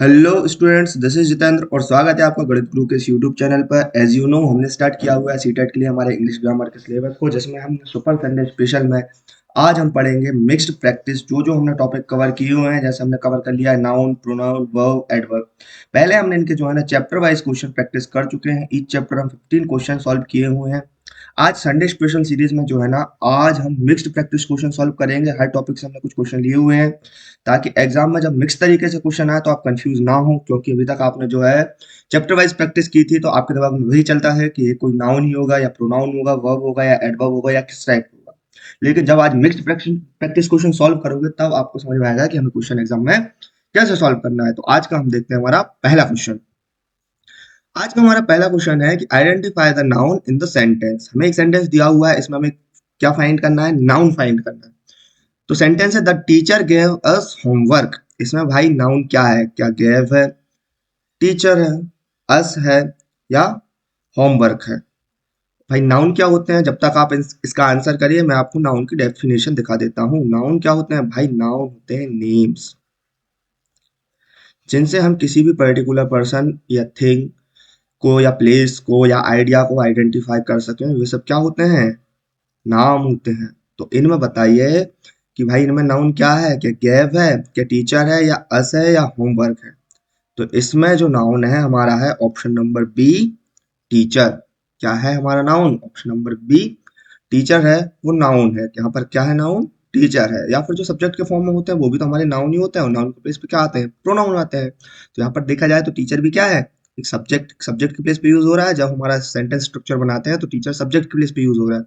Hello students, this is Jitendra और स्वागत है आपका गणित गुरु के इस यूट्यूब चैनल पर। एज यू नो हमने स्टार्ट किया हुआ है सीटेट के लिए हमारे इंग्लिश ग्रामर के सिलेबस को, जिसमें हम सुपर संडे स्पेशल में आज हम पढ़ेंगे मिक्स्ड प्रैक्टिस। जो हमने टॉपिक कवर किए हुए हैं, जैसे हमने कवर कर लिया है नाउन, प्रोनाउन, वर्ब, एडवर्ब। पहले हमने इनके जो है ना चैप्टर वाइज क्वेश्चन प्रैक्टिस कर चुके हैं। ईच चैप्टर हम 15 क्वेश्चन सॉल्व किए हुए हैं। आज संडे स्पेशल सीरीज में जो है ना, आज हम मिक्स्ड प्रैक्टिस क्वेश्चन सॉल्व करेंगे। हर टॉपिक से हमने कुछ क्वेश्चन लिए हुए हैं, ताकि एग्जाम में जब मिक्स तरीके से क्वेश्चन आए तो आप कंफ्यूज ना हो, क्योंकि अभी तक आपने जो है चैप्टर वाइज प्रैक्टिस की थी, तो आपके दिमाग में वही चलता है कि ये कोई नाउन ही होगा या प्रोनाउन होगा, वर्ब होगा या एडवर्ब होगा या किस टाइप होगा। लेकिन जब आज मिक्स्ड प्रैक्टिस क्वेश्चन सॉल्व करोगे, तब आपको समझ में आएगा कि हमें क्वेश्चन एग्जाम में कैसे सॉल्व करना है। तो आज का हम देखते हैं हमारा पहला क्वेश्चन। आज का हमारा पहला क्वेश्चन है कि identify the noun in the sentence. हमें एक सेंटेंस दिया हुआ है, इसमें हमें क्या फाइंड करना है? नाउन फाइंड करना है। तो सेंटेंस है the teacher gave us homework. इसमें भाई नाउन क्या है? क्या गेव है, टीचर है, अस है या होमवर्क है? भाई नाउन क्या होते हैं? जब तक आप इसका आंसर करिए, मैं आपको नाउन की डेफिनेशन दिखा देता हूँ। नाउन क्या होते हैं भाई? नाउन होते हैं नेम्स, जिनसे हम किसी भी पर्टिकुलर पर्सन या थिंग को या प्लेस को या आइडिया को आइडेंटिफाई कर सकें। वे सब क्या होते हैं? नाम होते हैं। तो इनमें बताइए कि भाई इनमें नाउन क्या है? क्या गेव है, क्या टीचर है, या अस है, या होमवर्क है? तो इसमें जो नाउन है हमारा है ऑप्शन नंबर बी, टीचर। क्या है हमारा noun? Option number B, teacher है। वो नाउन है। यहाँ पर क्या है? नाउन टीचर है। या फिर जो सब्जेक्ट के फॉर्म में होते हैं वो भी तो हमारे नाउन ही होते हैं, और नाउन के प्लेस पे क्या आते हैं? प्रोनाउन आते हैं। तो यहाँ पर देखा जाए तो टीचर भी क्या है? एक सब्जेक्ट सब्जेक्ट के प्लेस पे यूज हो रहा है। जब हमारा सेंटेंस स्ट्रक्चर बनाते हैं तो टीचर सब्जेक्ट के प्लेस पे यूज हो रहा है।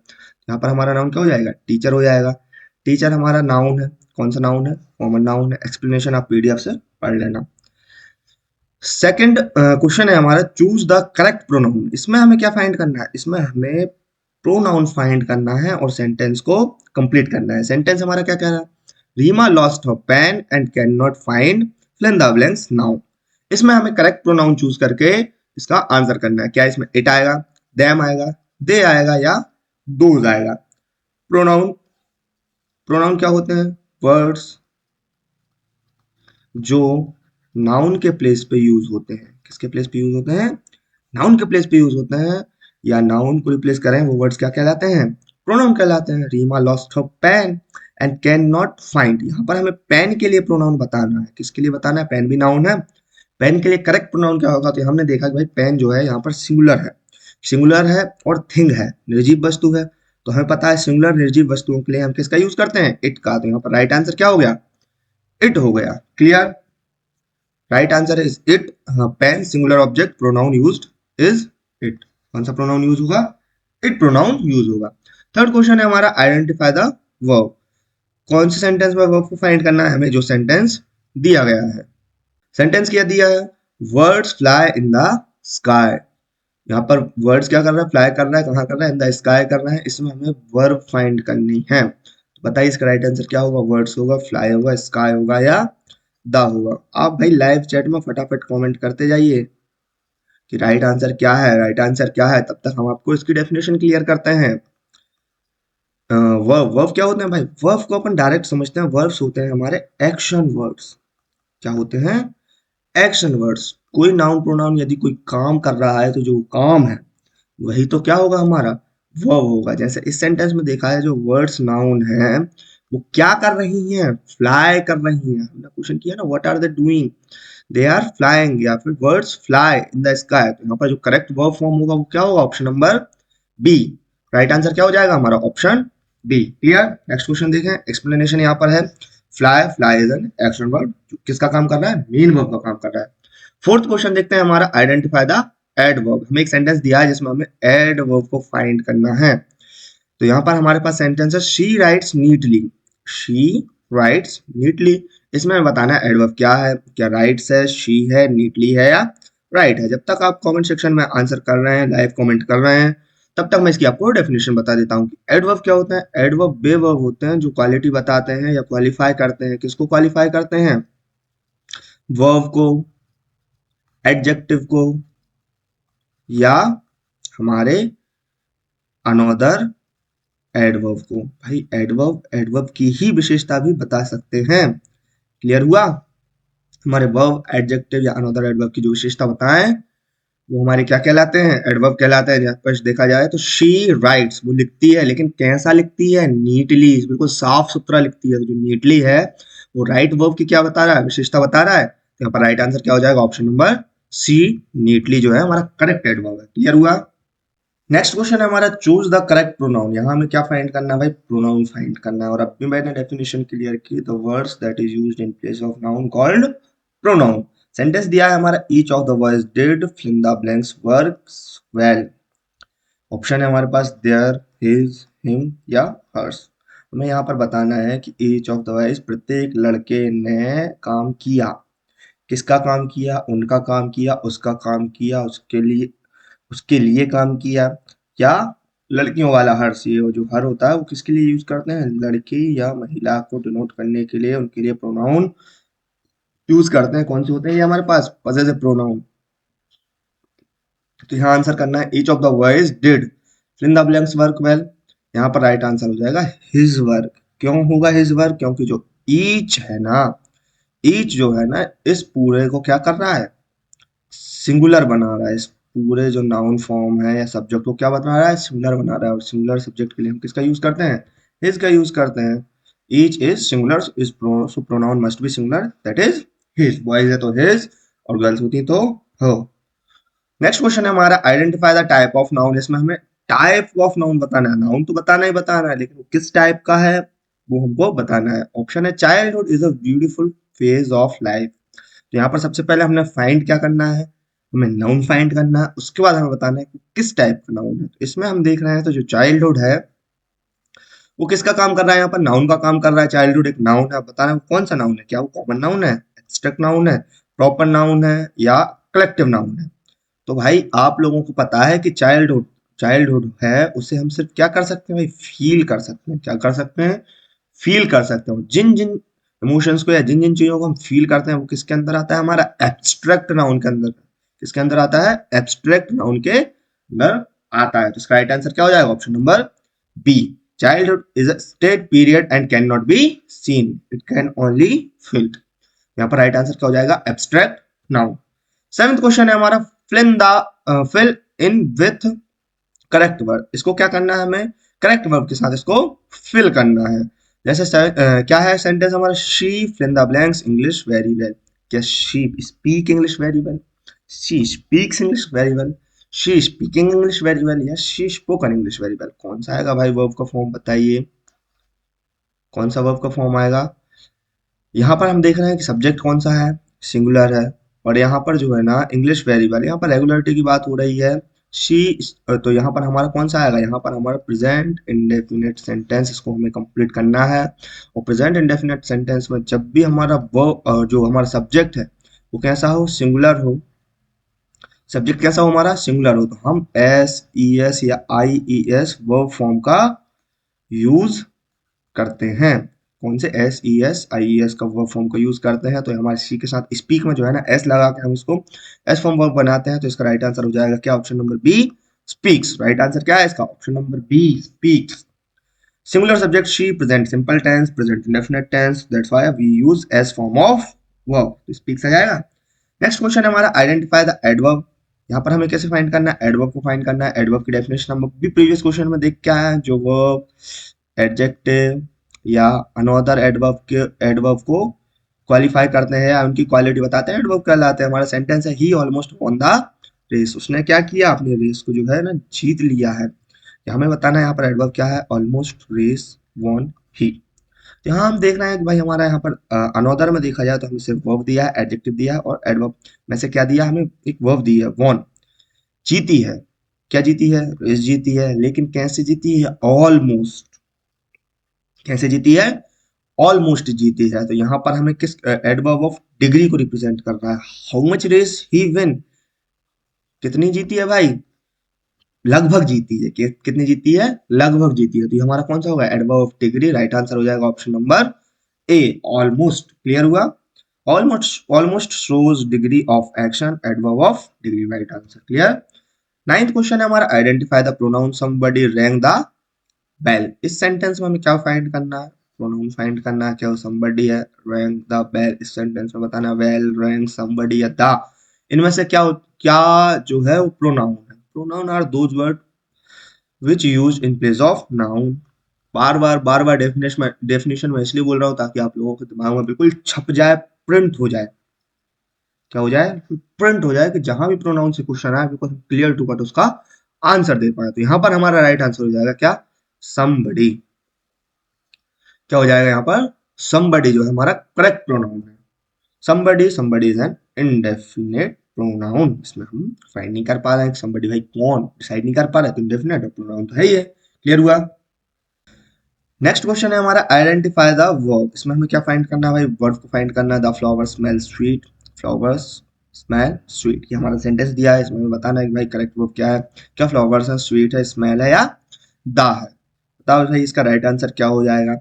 यहाँ पर हमारा नाउन क्या हो जाएगा? टीचर हो जाएगा। टीचर हमारा नाउन है। कौन सा नाउन है? कॉमन नाउन है। एक्सप्लेनेशन आप पीडीएफ से पढ़ लेना। सेकंड क्वेश्चन है हमारा, चूज द करेक्ट प्रोनाउन। इसमें हमें क्या फाइंड करना है? इसमें हमें प्रोनाउन फाइंड करना है और सेंटेंस को कंप्लीट करना है। सेंटेंस हमारा क्या कह रहा है? Reema lost her pen and can not find fill in the blanks now. इसमें हमें करेक्ट प्रोनाउन चूज करके इसका आंसर करना है। क्या इसमें इट आएगा, देम आएगा, दे आएगा, या दोज आएगा? प्रोनाउन प्रोनाउन क्या होते हैं? वर्ड्स जो नाउन के प्लेस पे यूज होते हैं। किसके प्लेस पे यूज होते हैं? नाउन के प्लेस पे यूज होते हैं, या नाउन को रिप्लेस करें, वो वर्ड्स क्या कहलाते हैं? प्रोनाउन कहलाते हैं। Reema lost her pen and can not find. यहाँ पर हमें पेन के लिए प्रोनाउन बताना है। किसके लिए बताना है? पेन भी नाउन है। पेन के लिए करेक्ट प्रोनाउन क्या होगा? तो हमने देखा कि भाई पेन जो है यहाँ पर सिंगुलर है। सिंगुलर है और थिंग है, निर्जीव वस्तु है। तो हमें पता है सिंगुलर निर्जीव वस्तुओं के लिए हम किसका यूज करते हैं? इट का। तो यहाँ पर राइट आंसर क्या हो गया? इट हो गया। Clear? Right answer is it. Pen singular object, pronoun used is it. कौन सा प्रोनाउन यूज होगा? इट प्रोनाउन यूज होगा। थर्ड क्वेश्चन है हमारा, आइडेंटिफाई द वर्ब। कौन से सेंटेंस में वर्ब को फाइंड करना है हमें? जो सेंटेंस दिया गया है। सेंटेंस क्या दिया है? Words fly in the sky. यहाँ पर वर्ड्स क्या कर रहा है? फ्लाई कर रहा है। कहाँ कर रहा है? इन द स्काई कर रहा है। इसमें हमें वर्ब फाइंड करनी है। तो बताइए इसका राइट आंसर क्या होगा? वर्ड्स होगा, फ्लाई होगा, स्काई होगा, या दा होगा? आप भाई लाइव चैट में फटाफट कमेंट करते जाइए कि राइट आंसर क्या है, राइट आंसर क्या है। तब तक हम आपको इसकी डेफिनेशन क्लियर करते हैं। वर्ब वर्ब क्या होते हैं भाई? वर्ब को अपन डायरेक्ट समझते हैं। वर्ब्स होते हैं हमारे एक्शन वर्ड्स। क्या होते हैं? Action words. कोई नाउन प्रोनाउन यदि कोई काम कर रहा है, तो जो काम है वही तो क्या होगा? हमारा वर्ब होगा। जैसे इस सेंटेंस में देखा है, जो वर्ड्स नाउन है वो क्या कर रही हैं? फ्लाई कर रही हैं। हमने क्वेश्चन किया ना, what are they doing? They are flying. या फिर words fly in the sky. तो यहाँ पर जो करेक्ट वर्ब फॉर्म होगा वो क्या होगा? Option number B. Right answer क्या हो जाएगा हमारा? Option B. Clear? Next question देखें। एक्सप्लेनेशन यहाँ पर है, fly fly is an action word. किसका काम कर रहा है? मेन वर्ब का काम कर रहा है। फोर्थ क्वेश्चन देखते हैं हमारा, आइडेंटिफाई द एडवर्ब। हमें एक सेंटेंस दिया है जिसमें हमें एडवर्ब को फाइंड करना है। तो यहाँ पर हमारे पास सेंटेंस है, she writes neatly. She writes neatly. इसमें हमें बताना है एडवर्ब क्या है। क्या राइट्स है, शी है, नीटली है, या राइट है? जब तक आप कमेंट सेक्शन में आंसर कर रहे हैं, लाइव कमेंट कर रहे हैं, तब तक मैं इसकी आपको डेफिनेशन बता देता हूँ कि एडवर्ब क्या होता है। एडवर्ब वे वर्ब होते हैं जो क्वालिटी बताते हैं या क्वालिफाई करते हैं। किसको क्वालिफाई करते हैं? वर्ब को, एडजेक्टिव को, या हमारे अनदर एडवर्ब को। भाई एडवर्ब एडवर्ब की ही विशेषता भी बता सकते हैं। क्लियर हुआ? हमारे वर्ब, एडजेक्टिव या अनदर एडवर्ब की जो विशेषता बताएं वो हमारे क्या कहलाते हैं, एडवर्ब कहलाते हैं। जहाँ पर देखा जाए तो शी राइट्स, वो लिखती है, लेकिन कैसा लिखती है, नीटली, बिल्कुल साफ सुथरा लिखती है। तो जो नीटली है वो राइट वर्ब की क्या बता रहा है, विशेषता बता रहा है। तो यहाँ पर राइट आंसर क्या हो जाएगा, ऑप्शन नंबर सी, नीटली जो है हमारा करेक्ट एडवर्ब है। क्लियर हुआ। नेक्स्ट क्वेश्चन है हमारा, चूज द करेक्ट प्रोनाउन। यहाँ हमें क्या फाइंड करना है भाई, प्रोनाउन फाइंड करना है। और अभी मैंने डेफिनेशन क्लियर की, the words that is used in place of noun called pronoun. Sentence दिया है हमारा, each of the words did fill in the blanks works well. Option है हमारे पास देयर, हिज, हिम या हर्स। हमें यहाँ पर बताना है कि ईच ऑफ द वर्ड्स, प्रत्येक लड़के ने काम किया। किसका काम किया, उनका काम किया, उसका काम किया, उसके लिए काम किया। या लड़कियों वाला हर्ष, ये जो हर होता है वो किसके लिए यूज करते हैं, लड़की या महिला को डिनोट करने के लिए उनके लिए प्रोनाउन यूज करते हैं। कौन से होते हैं ये हमारे पास, पजेसिव प्रोनाउन। तो यहाँ आंसर करना है, each of the words did fill in the blanks work well. यहाँ पर राइट आंसर हो जाएगा हिज वर्क। क्यों होगा हिज वर्क, क्योंकि जो ईच है ना, ईच जो है ना, इस पूरे को क्या कर रहा है, सिंगुलर बना रहा है। इस पूरे जो नाउन फॉर्म है या सब्जेक्ट को क्या बना रहा है, सिंगुलर बना रहा है। और सिंगुलर सब्जेक्ट के लिए हम किसका यूज करते हैं, हिज का यूज करते हैं। Each is singular, is so pronoun must be singular, that is his. Boys है तो हिज, और गर्ल्स होती तो हो। नेक्स्ट क्वेश्चन है हमारा, identify the type of noun. इसमें हमें टाइप ऑफ नाउन बताना है। नाउन तो बताना ही बताना है, लेकिन किस टाइप का है वो हमको बताना है। ऑप्शन है, childhood is a beautiful phase of life. तो यहाँ पर सबसे पहले हमने फाइंड क्या करना है, हमें नाउन फाइंड करना है। उसके बाद हमें बताना है कि किस टाइप का नाउन है। तो इसमें हम देख रहे हैं, तो जो चाइल्डहुड है वो किसका काम कर रहा है, यहाँ पर नाउन का काम कर रहा है। चाइल्डहुड एक नाउन है, बताना है वो कौन सा नाउन है, क्या वो कॉमन नाउन है, एब्स्ट्रैक्ट नाउन है, प्रॉपर नाउन है, या कलेक्टिव नाउन है। तो भाई आप लोगों को पता है कि चाइल्डहुड, चाइल्डहुड है उसे हम सिर्फ क्या कर सकते हैं भाई, फील कर सकते हैं। क्या कर सकते हैं, फील कर सकते हैं। जिन जिन इमोशंस को या जिन जिन चीजों को हम फील करते हैं वो किसके अंदर आता है, हमारा एब्स्ट्रैक्ट नाउन के अंदर। किसके अंदर आता है, एब्स्ट्रैक्ट नाउन के अंदर आता है। तो इसका राइट आंसर क्या हो जाएगा, option number B. Childhood is a state period and can not be seen, it can only felt. यहाँ पर राइट आंसर क्या हो जाएगा, एब्स्ट्रैक्ट नाउन। सेवेंथ क्वेश्चन है हमारा, fill in with correct verb. इसको क्या करना है, हमें करेक्ट वर्ब के साथ इसको फिल करना है। जैसे क्या है सेंटेंस हमारा, she fill in the blanks English very well. क्या she speak English very well, she speaks English very well, she speaking English very well, या she spoken English very well. कौन सा आएगा भाई वर्ब का फॉर्म, बताइए कौन सा वर्ब का फॉर्म आएगा। यहाँ पर हम देख रहे हैं कि सब्जेक्ट कौन सा है, सिंगुलर है। और यहाँ पर जो है ना इंग्लिश वेरी वेल, यहाँ पर रेगुलरिटी की बात हो रही है। शी, तो यहाँ पर हमारा कौन सा आएगा, यहाँ पर हमारा प्रेजेंट इंडेफिनिट सेंटेंस, इसको हमें कंप्लीट करना है। और प्रेजेंट इंडेफिनिट सेंटेंस में जब भी हमारा वर्ब, जो हमारा सब्जेक्ट है वो कैसा हो, सिंगुलर हो। सब्जेक्ट कैसा हो हमारा, सिंगुलर हो, तो हम एस ई एस या आई ई एस वर्ब फॉर्म का यूज करते हैं। कौन से, S E S I E S का वर्ब फॉर्म का यूज करते हैं। तो हमारे सी के साथ स्पीक में जो है ना एस लगा के हम इसको एस फॉर्म वर्ब बनाते हैं। तो इसका राइट आंसर हो जाएगा क्या, option number B, speaks. Right answer क्या है इसका, option number B, speaks. Singular subject she, present simple tense, present indefinite tense, that's why we use s form of verb. तो स्पीक्स आ जाएगा। नेक्स्ट क्वेश्चन है हमारा, आइडेंटिफाई द एडवर्ब। यहाँ पर हमें कैसे फाइंड करना है, एडवर्ब को फाइंड करना है। एडवर्ब की डेफिनेशन हम भी प्रीवियस क्वेश्चन में देख क्या है, जो वर्ब, एडजेक्टिव या अनदर एडवर्ब के एडवर्ब को क्वालिफाई करते हैं या उनकी क्वालिटी बताते हैं, एडवर्ब कहलाते हैं। हमारा सेंटेंस है, ही ऑलमोस्ट वॉन द रेस। उसने क्या किया, अपने रेस को जो है ना जीत लिया है। हमें बताना है यहाँ पर एडवर्ब क्या है, ऑलमोस्ट रेस वॉन ही। तो यहाँ हम देख रहे हैं कि भाई हमारा यहाँ पर अनोदर में देखा जाए तो हमें सिर्फ वर्ब दिया है, एडजेक्टिव दिया है, और एडवर्ब में से क्या दिया, हमें एक वर्ब दी है, वॉन, जीती है। क्या जीती है, रेस जीती है, लेकिन कैसे जीती है, ऑलमोस्ट। कैसे जीती है, ऑलमोस्ट जीती है। तो यहाँ पर हमें किस एडवर्ब ऑफ डिग्री को रिप्रेजेंट कर रहा है, how much race he win, कितनी जीती है भाई, लगभग जीती है। कितनी जीती है, लगभग जीती है। तो ये हमारा कौन सा होगा, adverb of degree. Right answer हो जाएगा option number A, almost. Clear हुआ। Almost shows degree of action, adverb of degree. Right answer, clear. Ninth question है हमारा, identify the pronoun somebody rang the bell. इस सेंटेंस में हमें क्या find करना है, प्रोनाउन फाइंड करना है, क्या वो somebody है, rang the bell, इस सेंटेंस में बताना well rang somebody या the, इनमें से क्या जो है वो प्रोनाउन है। Pronoun are those word which use in place of noun. बार बार डेफिनेशन में इसलिए बोल रहा हूँ ताकि आप लोगों के दिमाग में बिल्कुल छप जाए, प्रिंट हो जाए, क्या हो जाए, प्रिंट हो जाए कि जहां भी प्रोनाउन से क्वेश्चन आए बिल्कुल क्लियर टू कट उसका आंसर दे पाए। तो यहाँ पर हमारा राइट आंसर हो जाएगा क्या, somebody। क्या हो जाएगा यहाँ पर, somebody जो है हमारा करेक्ट प्रोनाउन है। somebody is an indefinite pronoun. इसमें हम फाइंड नहीं कर पा रहे हैं कि somebody भाई कौन, डिसाइड नहीं कर पा रहे, तो इंडेफिनिट और प्रोनाउन तो है ही है। क्लियर हुआ। नेक्स्ट क्वेश्चन है हमारा आइडेंटिफाई द वर्ब। इसमें हमें क्या फाइंड करना है भाई, वर्ब को फाइंड करना है। The flower smell sweet, flowers smell sweet, ये हमारा सेंटेंस दिया है, इसमें हमें बताना है कि भाई करेक्ट वर्ब क्या है, क्या फ्लावर्स है, स्वीट है, स्मेल है या द है। बताओ भाई इसका राइट आंसर क्या हो जाएगा।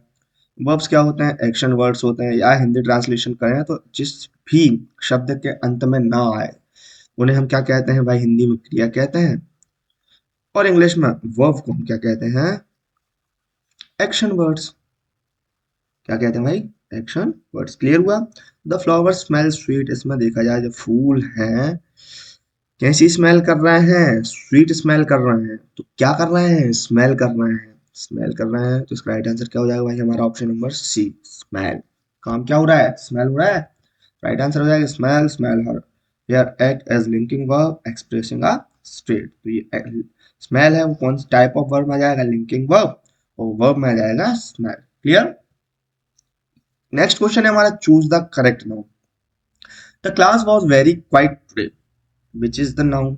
वर्ब्स क्या होते हैं, एक्शन वर्ड्स होते हैं, या हिंदी ट्रांसलेशन करें तो जिस भी शब्द के अंत में ना आए उन्हें हम क्या कहते हैं भाई, हिंदी में क्रिया कहते हैं, और इंग्लिश में वर्ब को हम क्या कहते हैं, एक्शन वर्ड्स। क्या कहते हैं भाई, एक्शन वर्ड्स। क्लियर हुआ। द फ्लावर स्मेल स्वीट, इसमें देखा जाए जो फूल हैं कैसी स्मेल कर रहे हैं, स्वीट स्मेल कर रहे हैं। तो क्या कर रहे हैं, स्मेल कर रहे हैं, स्मेल कर रहे हैं। तो इसका राइट आंसर क्या हो जाएगा भाई, हमारा ऑप्शन नंबर सी, स्मेल। काम क्या हो रहा है, स्मेल हो रहा है। राइट आंसर हो जाएगा smell, smell her here act as linking verb expressing a state. तो ये स्मेल है वो कौन सी टाइप ऑफ वर्ब में आ जाएगा, लिंकिंग वर्ब, और वर्ब में आ जाएगा स्मेल। क्लियर। नेक्स्ट क्वेश्चन है हमारा, choose the correct noun. The class was very quite today, which is the noun.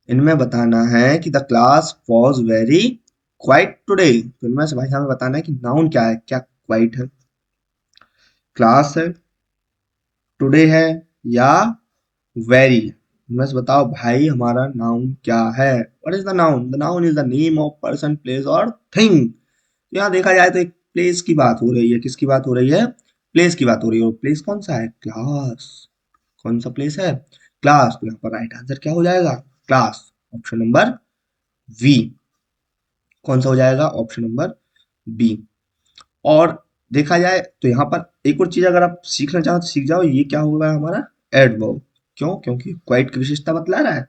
इनमें बताना है कि the class was very quite today, तो इनमें से भाई हमें बताना है कि नाउन क्या है, क्या क्वाइट है, क्लास है, टुडे है, या वेरी। इनमें से बताओ भाई हमारा नाउन क्या है। What is the noun, the noun is the name of person place और थिंग। यहाँ देखा जाए तो एक प्लेस की बात हो रही है, किसकी बात हो रही है, प्लेस की बात हो रही है, और प्लेस कौन सा है, क्लास। कौन सा प्लेस है, क्लास। तो यहाँ पर राइट आंसर क्या हो जाएगा, क्लास, ऑप्शन नंबर बी। कौन सा हो जाएगा, ऑप्शन नंबर बी। और देखा जाए तो यहाँ पर एक और चीज अगर आप सीखना चाहो तो सीख जाओ, ये क्या होगा हमारा एडवर्ब। क्यों, क्योंकि क्वाइट की विशेषता बतला रहा है।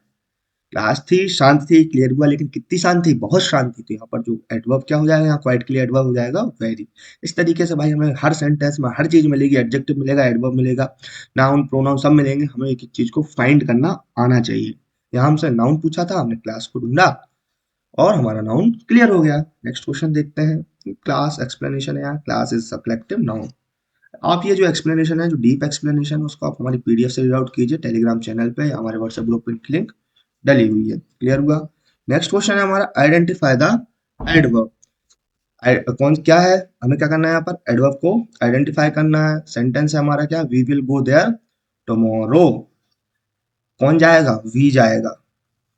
क्लास थी, शांत थी, क्लियर हुआ, लेकिन कितनी शांत थी, बहुत शांत थी। तो यहाँ पर जो एडवर्ब क्या हो जाएगा, यहाँ क्वाइट के लिए एडवर्ब हो जाएगा वेरी। इस तरीके से भाई हमें हर सेंटेंस में हर चीज मिलेगी, एडजेक्टिव मिलेगा, एडवर्ब मिलेगा, नाउन प्रोनाउन सब मिलेंगे। हमें एक एक चीज को फाइंड करना आना चाहिए। यहाँ हमसे नाउन पूछा था, हमने क्लास को ढूंढा और हमारा नाउन क्लियर हो गया। नेक्स्ट क्वेश्चन देखते हैं। क्लास एक्सप्लेनेशन है, क्लास इज सब्जेक्टिव नाउन। आप ये जो एक्सप्लेनेशन है, जो डीप एक्सप्लेनेशन है, उसको आप हमारी पीडीएफ से रीड आउट कीजिए टेलीग्राम चैनल पे, हमारे व्हाट्सएप ग्रुप पे लिंक डली हुई है। क्लियर हुआ। नेक्स्ट क्वेश्चन है हमारा, आइडेंटिफाई द एडवर्ब। कौन क्या है, हमें क्या करना है, यहाँ पर एडवर्ब को आइडेंटिफाई करना है। सेंटेंस है हमारा क्या, we will go there tomorrow. कौन जाएगा, वी जाएगा,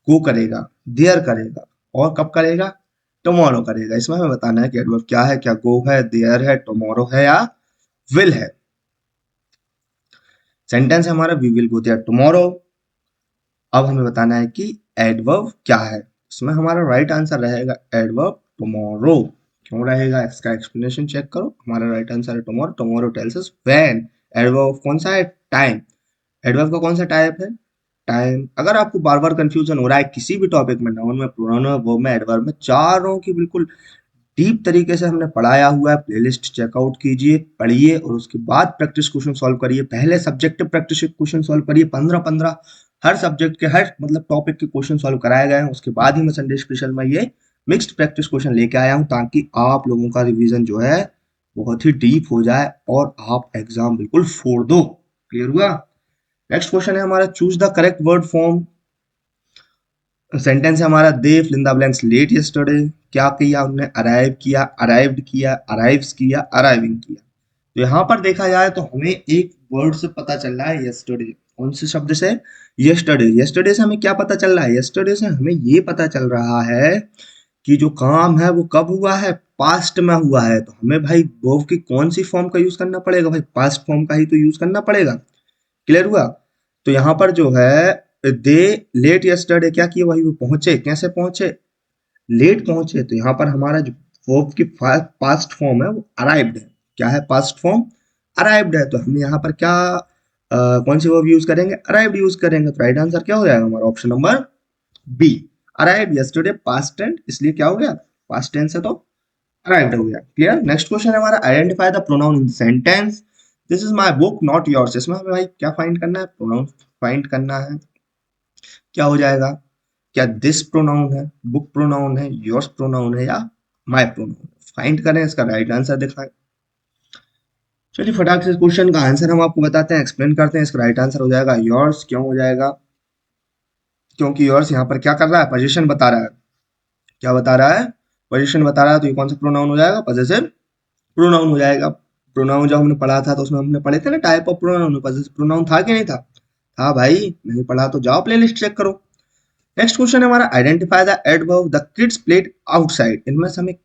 गो करेगा, देयर करेगा, और कब करेगा, टुमारो करेगा। इसमें हमें बताना है कि एडवर्ब क्या है, क्या गो है, देयर है, टुमारो है, या विल है। सेंटेंस है हमारा we will go there tomorrow. अब हमें बताना है कि एडवर्ब क्या है। इसमें हमारा राइट आंसर रहेगा एडवर्ब टुमारो। क्यों रहेगा, इसका एक्सप्लेनेशन चेक करो। हमारा राइट आंसर है tomorrow. Tomorrow tells us when. Adverb कौन सा है, टाइम। एडवर्ब का कौन सा टाइप है, टाइम। अगर आपको बार बार कंफ्यूजन हो रहा है किसी भी टॉपिक में, नाउन में, प्रोनाउन में, वर्ब में, एडवर्ब में, चारों की बिल्कुल डीप तरीके से हमने पढ़ाया हुआ है। प्लेलिस्ट चेकआउट कीजिए, पढ़िए, और उसके बाद प्रैक्टिस क्वेश्चन सॉल्व करिए। पहले सब्जेक्टिव प्रैक्टिस क्वेश्चन सॉल्व करिए, 15-15 हर सब्जेक्ट के, हर मतलब टॉपिक के क्वेश्चन सॉल्व कराए गए हैं। उसके बाद ही मैं संडे स्पेशल में ये मिक्स्ड प्रैक्टिस क्वेश्चन लेके आया हूँ, ताकि आप लोगों का रिवीजन जो है बहुत ही डीप हो जाए और आप एग्जाम बिल्कुल फोड़ दो। क्लियर हुआ। नेक्स्ट क्वेश्चन है हमारा, choose the correct word form. Sentence है हमारा, they fill in the blanks late yesterday. क्या किया उन्होंने, अराइव किया, अराइव्ड किया, अराइव्स किया, अराइविंग किया। तो यहाँ पर देखा जाए तो हमें एक वर्ड से पता चल रहा है यस्टरडे। कौन से शब्द से, यस्टरडे। यस्टरडे से हमें क्या पता चल रहा है, यस्टरडे से हमें ये पता चल रहा है कि जो काम है वो कब हुआ है, पास्ट में हुआ है। तो हमें भाई वर्ब की कौन सी फॉर्म का यूज करना पड़ेगा, भाई पास्ट फॉर्म का ही तो यूज करना पड़ेगा। क्लियर हुआ। तो यहाँ पर जो है दे लेट यस्टरडे क्या किए, वही वो पहुंचे, कैसे पहुंचे, लेट पहुंचे। तो यहाँ पर हमारा जो वर्ब की पास्ट फॉर्म है वो अराइव्ड है। क्या है? पास्ट फॉर्म अराइव्ड है। तो हम यहाँ पर क्या कौन सी वर्ब यूज करेंगे? अराइव्ड यूज करेंगे। तो राइट आंसर क्या हो जाएगा हमारा? Option number B, arrived yesterday past tense, इसलिए क्या हो गया? पास्ट टेंस है तो अराइव्ड हो गया। क्लियर? नेक्स्ट क्वेश्चन है हमारा, identify the pronoun in sentence. This is my book not yours. इसमें हमें भाई क्या फाइंड करना है? प्रोनाउन फाइंड करना है। क्या हो जाएगा? क्या दिस प्रोनाउन है, बुक प्रोनाउन है, योर्स प्रोनाउन है, या माय प्रोनाउन? फाइंड करें, इसका राइट आंसर दिखाएं। चलिए फटाक से क्वेश्चन का आंसर हम आपको बताते हैं, एक्सप्लेन करते हैं। इसका राइट आंसर हो जाएगा योर्स। क्यों हो जाएगा? क्योंकि योर्स यहाँ पर क्या कर रहा है? पोजीशन बता रहा है। क्या बता रहा है? पोजीशन बता रहा है। तो ये कौन सा प्रोनाउन हो जाएगा? पॉजेसिव प्रोनाउन हो जाएगा। प्रोनाउन जब हमने पढ़ा था तो उसमें हमने पढ़े थे ना type of pronoun, possessive pronoun था कि नहीं था? था भाई। नहीं पढ़ा तो जाओ प्लेलिस्ट चेक करो। नेक्स्ट क्वेश्चन है हमारा, identify the adverb the kids played outside. इनमें से हमें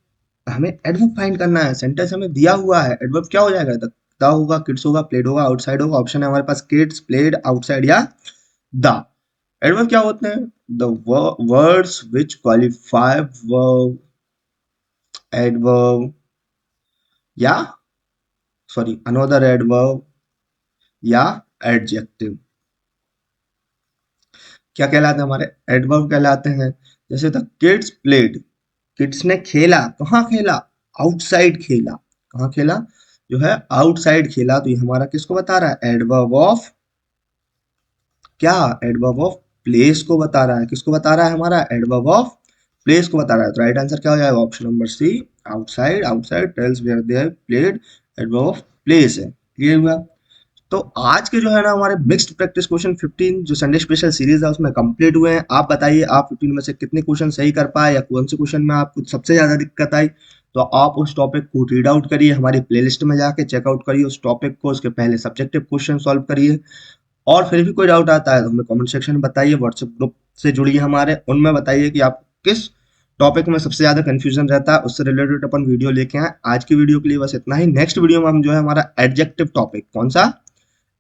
हमें एडवर्ब फाइंड करना है। सेंटेंस हमें दिया हुआ है, एडवर्ब क्या हो जाएगा? द होगा, किड्स होगा, प्लेड होगा, आउटसाइड होगा। ऑप्शन है हमारे पास किड्स, प्लेड, आउटसाइड या द। एडवर्ब क्या होते हैं? The words which qualify verb, adverb या सॉरी अनदर एडवर्ब या एडजेक्टिव। क्या कहलाते हैं? हमारे एडवर्ब कहलाते हैं। जैसे द किड्स प्लेड, किड्स ने खेला। कहाँ खेला? आउटसाइड खेला। कहाँ खेला? जो है आउटसाइड खेला। तो ये हमारा किसको बता रहा है? एडवर्ब ऑफ क्या? एडवर्ब ऑफ प्लेस को बता रहा है। किसको बता रहा है? हमारा एडवर्ब ऑफ प्लेस को बता रहा है। तो राइट आंसर क्या हो जाएगा? Option number C, outside. Outside tells where they have played, adverb of place है। क्लियर हुआ? तो आज के जो है ना हमारे मिक्स्ड प्रैक्टिस क्वेश्चन 15 जो संडे स्पेशल सीरीज है उसमें कंप्लीट हुए हैं। आप बताइए आप 15 में से कितने क्वेश्चन सही कर पाए, या कौन से क्वेश्चन में आपको सबसे ज्यादा दिक्कत आई। तो आप उस टॉपिक को रीड आउट करिए, हमारी प्लेलिस्ट में जाके चेकआउट करिए उस टॉपिक को, उसके पहले सब्जेक्टिव क्वेश्चन सॉल्व करिए। और फिर भी कोई डाउट आता है तो हमें कमेंट सेक्शन में बताइए। व्हाट्सएप ग्रुप से जुड़िए हमारे, उनमें बताइए कि आप किस टॉपिक में सबसे ज्यादा कंफ्यूजन रहता है, उससे रिलेटेड अपन वीडियो लेके आए। आज की वीडियो के लिए बस इतना ही। नेक्स्ट वीडियो में हम जो है हमारा एडजेक्टिव टॉपिक, कौन सा?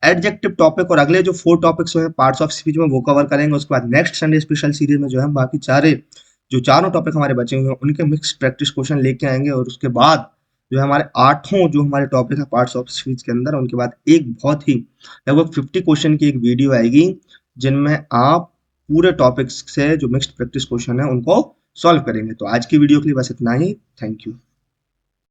एडजेक्टिव टॉपिक, और अगले जो 4 टॉपिक्स हैं पार्ट्स ऑफ स्पीच में वो कवर करेंगे। उसके बाद नेक्स्ट संडे स्पेशल सीरीज में जो है हम बाकी चारों टॉपिक हमारे बचे हुए हैं उनके मिक्स प्रैक्टिस क्वेश्चन लेके आएंगे। और उसके बाद जो है हमारे 8 जो हमारे टॉपिक है पार्ट्स ऑफ स्पीच के अंदर, उनके बाद एक बहुत ही लगभग 50 क्वेश्चन की एक वीडियो आएगी जिनमें आप पूरे टॉपिक्स से जो मिक्स्ड प्रैक्टिस क्वेश्चन है उनको सॉल्व करेंगे। तो आज की वीडियो के लिए बस इतना ही। Thank you.